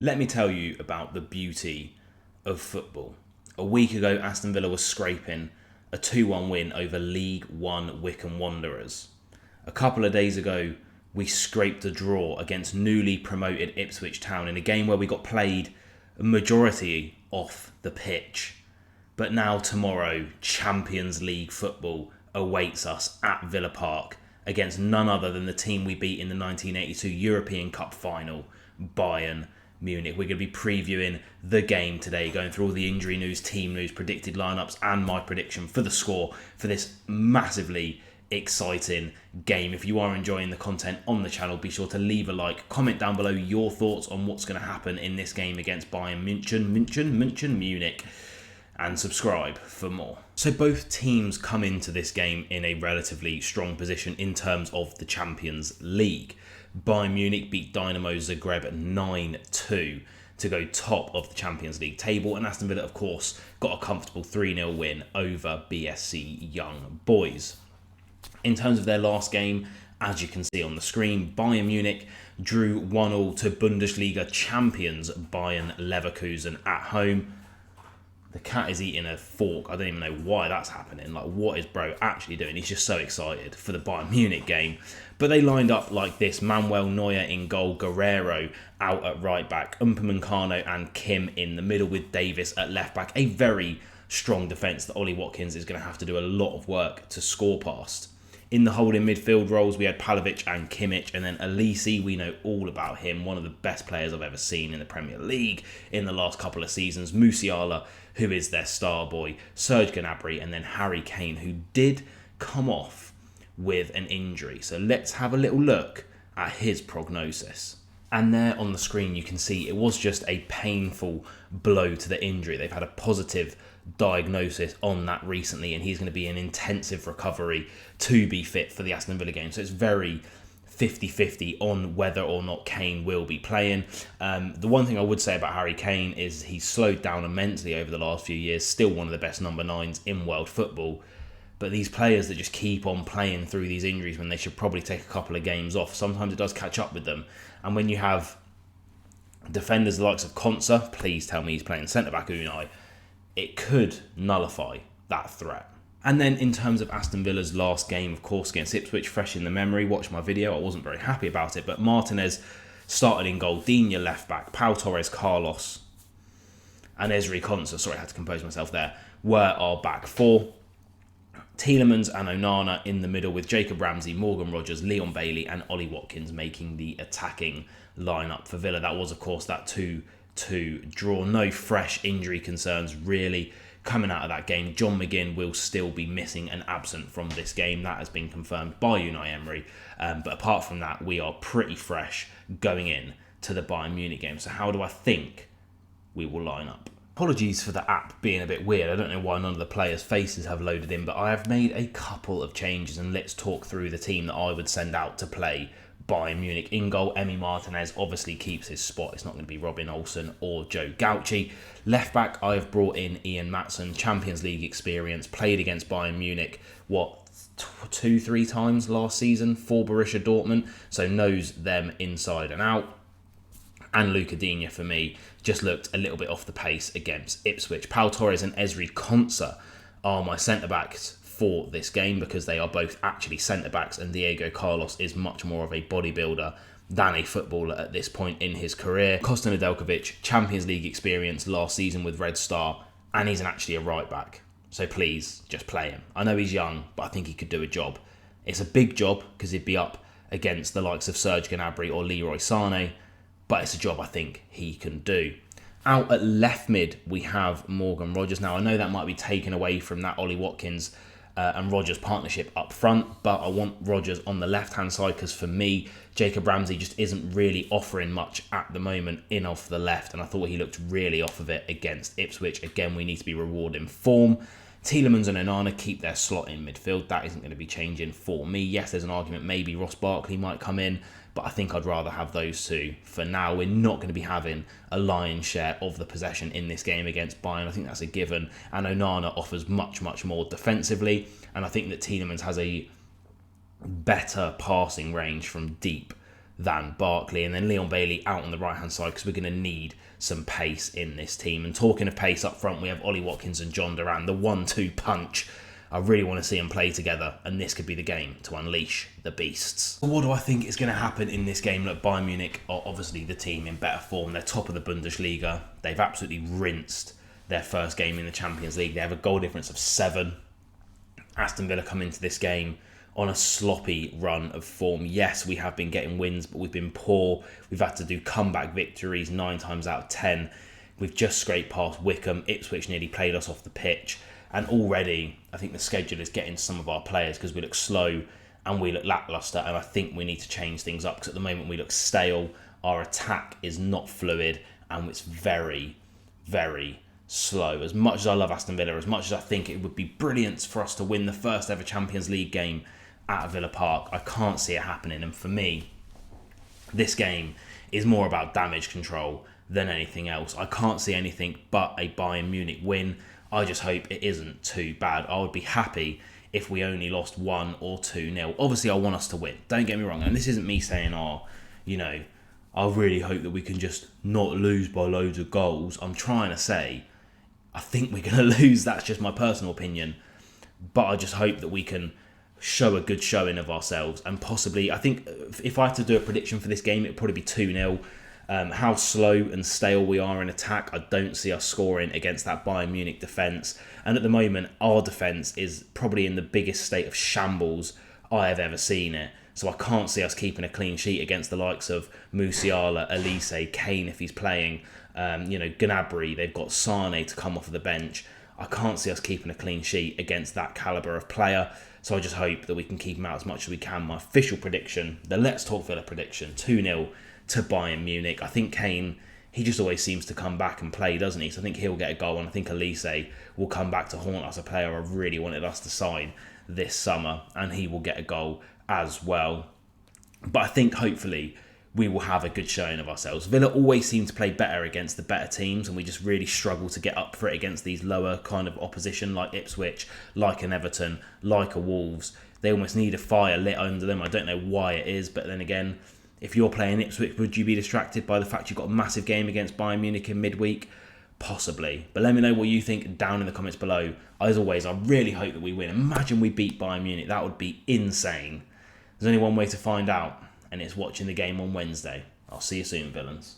Let me tell you about the beauty of football. A week ago, Aston Villa was scraping a 2-1 win over League One Wycombe Wanderers. A couple of days ago, we scraped a draw against newly promoted Ipswich Town in a game where we got played a majority off the pitch. But now tomorrow, Champions League football awaits us at Villa Park against none other than the team we beat in the 1982 European Cup final, Bayern Munich. We're going to be previewing the game today, going through all the injury news, team news, predicted lineups, and my prediction for the score for this massively exciting game. If you are enjoying the content on the channel, be sure to leave a like, comment down below your thoughts on what's going to happen in this game against Bayern Munich, and subscribe for more. So both teams come into this game in a relatively strong position in terms of the Champions League. Bayern Munich beat Dynamo Zagreb 9-2 to go top of the Champions League table, and Aston Villa, of course, got a comfortable 3-0 win over BSC Young Boys. In terms of their last game, as you can see on the screen, Bayern Munich drew 1-1 to Bundesliga champions Bayern Leverkusen at home. The cat is eating a fork. I don't even know why that's happening. Like, what is bro actually doing? He's just so excited for the Bayern Munich game. But they lined up like this. Manuel Neuer in goal, Guerrero out at right back, Upamecano and Kim in the middle with Davis at left back. A very strong defence that Ollie Watkins is going to have to do a lot of work to score past. In the holding midfield roles, we had Pavlovic and Kimmich, and then Elise, we know all about him, one of the best players I've ever seen in the Premier League in the last couple of seasons. Musiala, who is their star boy, Serge Gnabry, and then Harry Kane, who did come off with an injury. So let's have a little look at his prognosis. And there on the screen you can see it was just a painful blow to the injury. They've had a positive diagnosis on that recently, and he's going to be in intensive recovery to be fit for the Aston Villa game. So it's very 50-50 on whether or not Kane will be playing. The one thing I would say about Harry Kane is he's slowed down immensely over the last few years, still one of the best number 9s in world football. But these players that just keep on playing through these injuries when they should probably take a couple of games off, sometimes it does catch up with them. And when you have defenders the likes of Konsa, please tell me he's playing centre-back Unai, it could nullify that threat. And then in terms of Aston Villa's last game, of course, against Ipswich, fresh in the memory, watch my video, I wasn't very happy about it, but Martinez started in goal, Digne left back, Pau Torres, Carlos, and Ezri Konsa, sorry I had to compose myself there, were our back four. Tielemans and Onana in the middle with Jacob Ramsey, Morgan Rogers, Leon Bailey and Ollie Watkins making the attacking lineup for Villa. That was, of course, that 2-2 draw. No fresh injury concerns really coming out of that game. John McGinn will still be missing and absent from this game. That has been confirmed by Unai Emery. But apart from that, we are pretty fresh going in to the Bayern Munich game. So how do I think we will line up? Apologies for the app being a bit weird. I don't know why none of the players' faces have loaded in, but I have made a couple of changes, and let's talk through the team that I would send out to play Bayern Munich. In goal, Emi Martinez obviously keeps his spot. It's not going to be Robin Olsen or Joe Gauci. Left back, I have brought in Ian Maatsen, Champions League experience, played against Bayern Munich, 2-3 times last season for Borussia Dortmund, so knows them inside and out. And Luca Digne, for me, just looked a little bit off the pace against Ipswich. Pau Torres and Ezri Konsa are my centre-backs for this game because they are both actually centre-backs, and Diego Carlos is much more of a bodybuilder than a footballer at this point in his career. Kostan Nedeljkovic, Champions League experience last season with Red Star, and he's actually a right-back. So please, just play him. I know he's young, but I think he could do a job. It's a big job because he'd be up against the likes of Serge Gnabry or Leroy Sané, but it's a job I think he can do. Out at left mid, we have Morgan Rogers. Now, I know that might be taken away from that Ollie Watkins and Rogers partnership up front, but I want Rogers on the left-hand side because for me, Jacob Ramsey just isn't really offering much at the moment in off the left, and I thought he looked really off of it against Ipswich. Again, we need to be rewarding form. Tielemans and Onana keep their slot in midfield. That isn't going to be changing for me. Yes, there's an argument maybe Ross Barkley might come in, but I think I'd rather have those two. For now, we're not going to be having a lion's share of the possession in this game against Bayern. I think that's a given. And Onana offers much, much more defensively. And I think that Tielemans has a better passing range from deep than Barkley. And then Leon Bailey out on the right-hand side because we're going to need some pace in this team. And talking of pace up front, we have Ollie Watkins and John Duran, the 1-2 punch. I really want to see them play together, and this could be the game to unleash the beasts. What do I think is going to happen in this game? Look, Bayern Munich are obviously the team in better form. They're top of the Bundesliga. They've absolutely rinsed their first game in the Champions League. They have a goal difference of 7. Aston Villa come into this game on a sloppy run of form. Yes, we have been getting wins, but we've been poor. We've had to do comeback victories 9 times out of 10. We've just scraped past Wickham. Ipswich nearly played us off the pitch. And already, I think the schedule is getting to some of our players because we look slow and we look lacklustre. And I think we need to change things up because at the moment we look stale. Our attack is not fluid and it's very, very slow. As much as I love Aston Villa, as much as I think it would be brilliant for us to win the first ever Champions League game at Villa Park, I can't see it happening. And for me, this game is more about damage control than anything else. I can't see anything but a Bayern Munich win. I just hope it isn't too bad. I would be happy if we only lost 1 or 2-0. Obviously, I want us to win. Don't get me wrong. And this isn't me saying, I really hope that we can just not lose by loads of goals. I'm trying to say, I think we're going to lose. That's just my personal opinion. But I just hope that we can show a good showing of ourselves. And possibly, I think if I had to do a prediction for this game, it would probably be 2-0. How slow and stale we are in attack, I don't see us scoring against that Bayern Munich defence. And at the moment, our defence is probably in the biggest state of shambles I have ever seen it. So I can't see us keeping a clean sheet against the likes of Musiala, Elise, Kane if he's playing, Gnabry. They've got Sane to come off of the bench. I can't see us keeping a clean sheet against that calibre of player. So I just hope that we can keep him out as much as we can. My official prediction, the Let's Talk Villa prediction, 2-0 to Bayern Munich. I think Kane, he just always seems to come back and play, doesn't he? So I think he'll get a goal, and I think Elise will come back to haunt us, a player I really wanted us to sign this summer, and he will get a goal as well. But I think hopefully we will have a good showing of ourselves. Villa always seem to play better against the better teams, and we just really struggle to get up for it against these lower kind of opposition like Ipswich, like an Everton, like a Wolves. They almost need a fire lit under them. I don't know why it is, but then again, if you're playing Ipswich, would you be distracted by the fact you've got a massive game against Bayern Munich in midweek? Possibly. But let me know what you think down in the comments below. As always, I really hope that we win. Imagine we beat Bayern Munich. That would be insane. There's only one way to find out, and it's watching the game on Wednesday. I'll see you soon, villains.